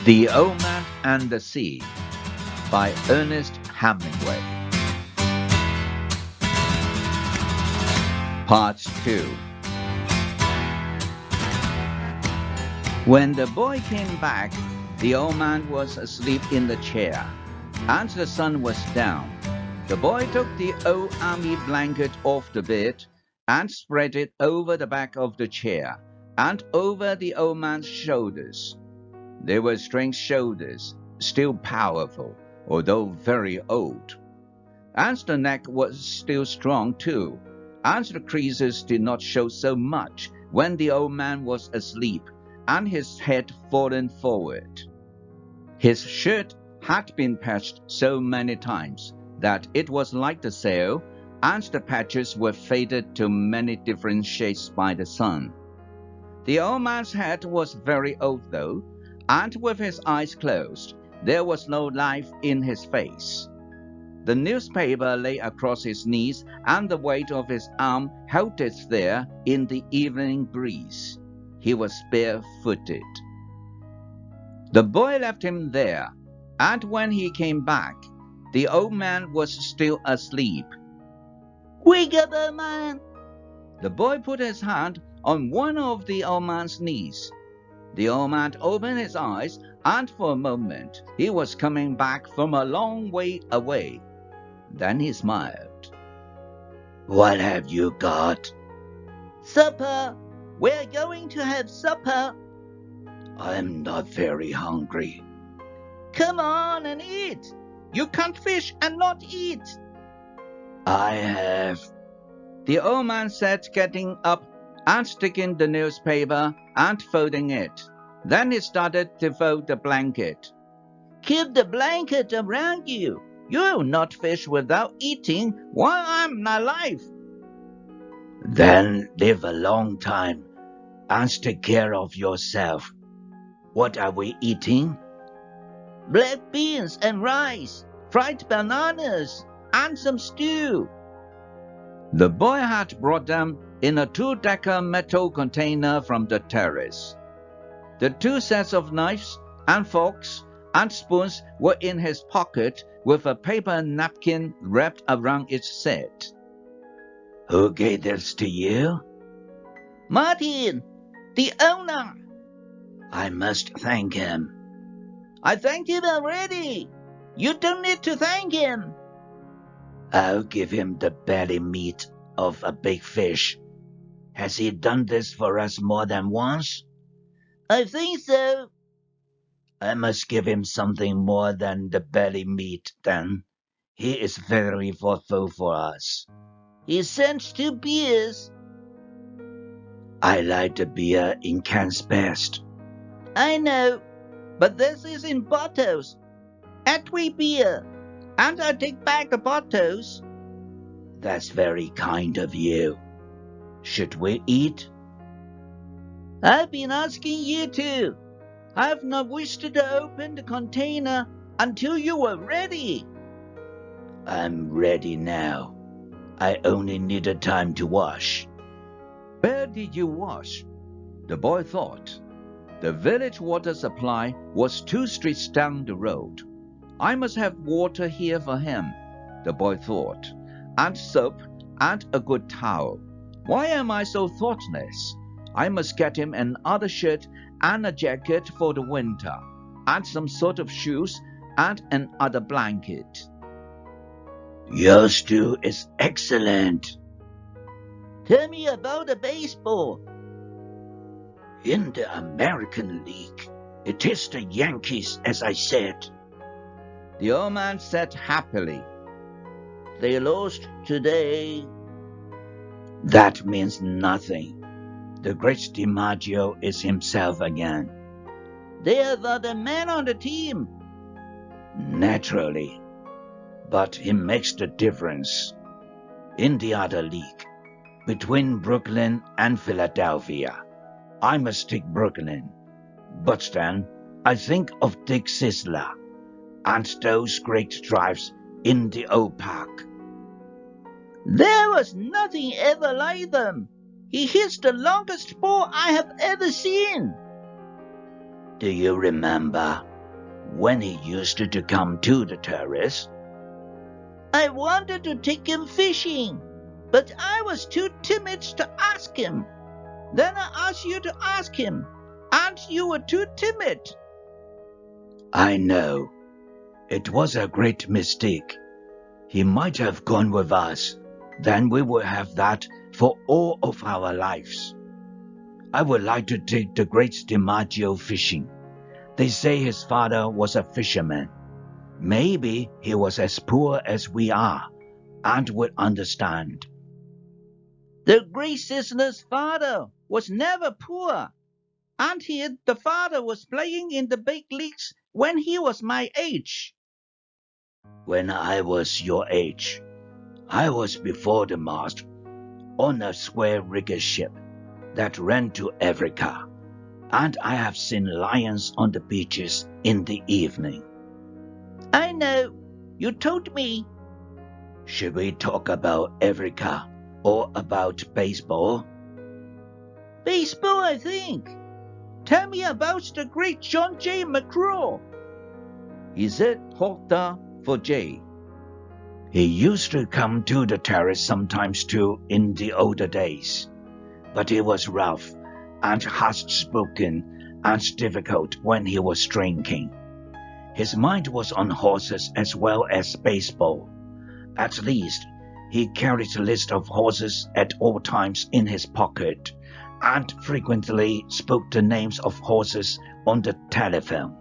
The Old Man and the Sea by Ernest Hemingway. Part 2. When the boy came back, the old man was asleep in the chair, and the sun was down. The boy took the old army blanket off the bed and spread it over the back of the chair and over the old man's shoulders. They were strange shoulders, still powerful, although very old. And the neck was still strong too, and the creases did not show so much when the old man was asleep and his head fallen forward. His shirt had been patched so many times that it was like the sail, and the patches were faded to many different shades by the sun. The old man's head was very old though, and with his eyes closed, there was no life in his face. The newspaper lay across his knees, and the weight of his arm held it there in the evening breeze. He was barefooted. The boy left him there, and when he came back, the old man was still asleep. "Wake up, old man!" The boy put his hand on one of the old man's knees. The old man opened his eyes, and for a moment he was coming back from a long way away. Then he smiled. "What have you got?" "Supper. We're going to have supper." "I'm not very hungry." "Come on and eat. You can't fish and not eat." "I have," the old man said, getting up and sticking the newspaper and folding it. Then he started to fold the blanket. "Keep the blanket around you. You'll not fish without eating while I'm alive." "Then live a long time and take care of yourself. What are we eating?" "Black beans and rice, fried bananas, and some stew." The boy had brought them in a 2-decker metal container from the terrace. The 2 sets of knives and forks and spoons were in his pocket with a paper napkin wrapped around each set. "Who gave this to you?" "Martin, the owner." "I must thank him." "I thanked him already. You don't need to thank him." "I'll give him the belly meat of a big fish. Has he done this for us more than once?" "I think so." "I must give him something more than the belly meat, then. He is very thoughtful for us." "He sent 2 beers." "I like the beer in cans best." "I know, but this is in bottles. Add 3 beer, and I'll take back the bottles." "That's very kind of you. Should we eat?" "I've been asking you to. I've not wished to open the container until you were ready." "I'm ready now. I only needed time to wash." Where did you wash? The boy thought. The village water supply was 2 streets down the road. I must have water here for him, the boy thought, and soap and a good towel. Why am I so thoughtless? I must get him another shirt and a jacket for the winter, and some sort of shoes and another blanket. "Your stew is excellent." "Tell me about the baseball." "In the American League, it is the Yankees, as I said." The old man said happily. "They lost today." "That means nothing. The great DiMaggio is himself again." "They are the other men on the team." "Naturally. But he makes the difference. In the other league, between Brooklyn and Philadelphia, I must take Brooklyn. But then I think of Dick Sisler and those great drives in the old park." "There was nothing ever like them. He hits the longest ball I have ever seen." "Do you remember when he used to come to the terrace. I wanted to take him fishing, but I was too timid to ask him. Then I asked you to ask him, and you were too timid. I know. It was a great mistake. He might have gone with us. Then we would have that for all of our lives. I would like to take the great DiMaggio fishing. They say his father was a fisherman. Maybe he was as poor as we are and would understand. The great Cisner's father was never poor, and the father was playing in the big leagues when he was my age. When I was your age, I was before the mast on a square-rigged ship that ran to Africa, and I have seen lions on the beaches in the evening. I know, you told me. Should we talk about Africa or about baseball? Baseball, I think. Tell me about the great John J. McGraw. He said Hawker for J. He used to come to the terrace sometimes too in the older days, but he was rough and harsh-spoken and difficult when he was drinking. His mind was on horses as well as baseball. At least, he carried a list of horses at all times in his pocket, and frequently spoke the names of horses on the telephone.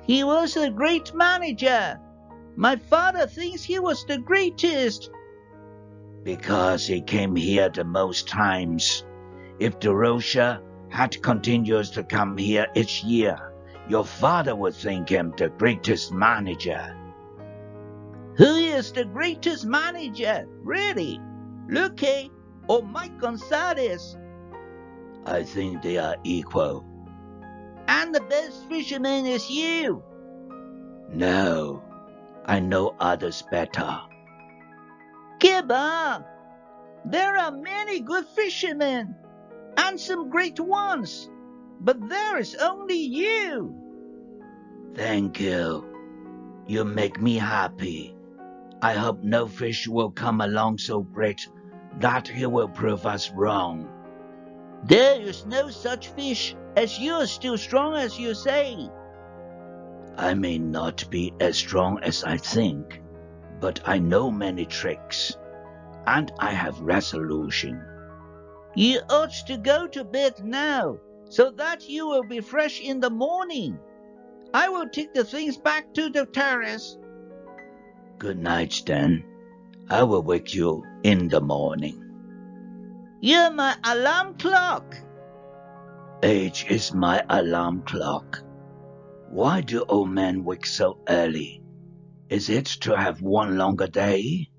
He was a great manager. My father thinks he was the greatest. Because he came here the most times. If DeRocha had continued to come here each year, your father would think him the greatest manager. Who is the greatest manager, really? Luque or Mike Gonzalez? I think they are equal. And the best fisherman is you. No, I know others better. Kiba, there are many good fishermen, and some great ones, but there is only you. Thank you. You make me happy. I hope no fish will come along so great that he will prove us wrong. There is no such fish, as you are still strong as you say. I may not be as strong as I think, but I know many tricks, and I have resolution. You ought to go to bed now, so that you will be fresh in the morning. I will take the things back to the terrace. Good night, then. I will wake you in the morning. You're my alarm clock. Age is my alarm clock. Why do old men wake so early? Is it to have one longer day?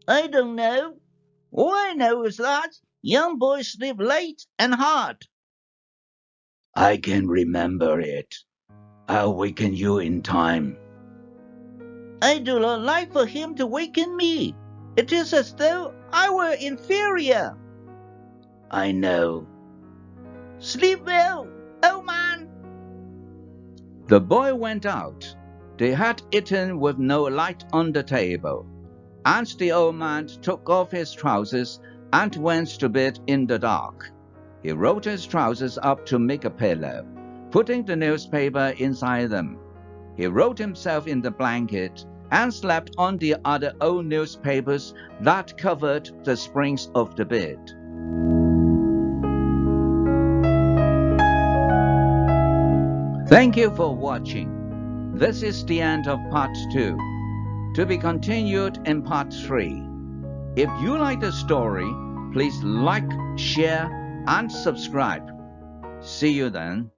I don't know. All I know is that young boys sleep late and hard. I can remember it. I'll waken you in time. I do not like for him to waken me. It is as though I were inferior. I know. Sleep well, old man. The boy went out. They had eaten with no light on the table, and the old man took off his trousers and went to bed in the dark. He rolled his trousers up to make a pillow, putting the newspaper inside them. He rolled himself in the blanket and slept on the other old newspapers that covered the springs of the bed. Thank you for watching. This is the end of part 2. To be continued in part 3. If you like the story, please like, share, and subscribe. See you then.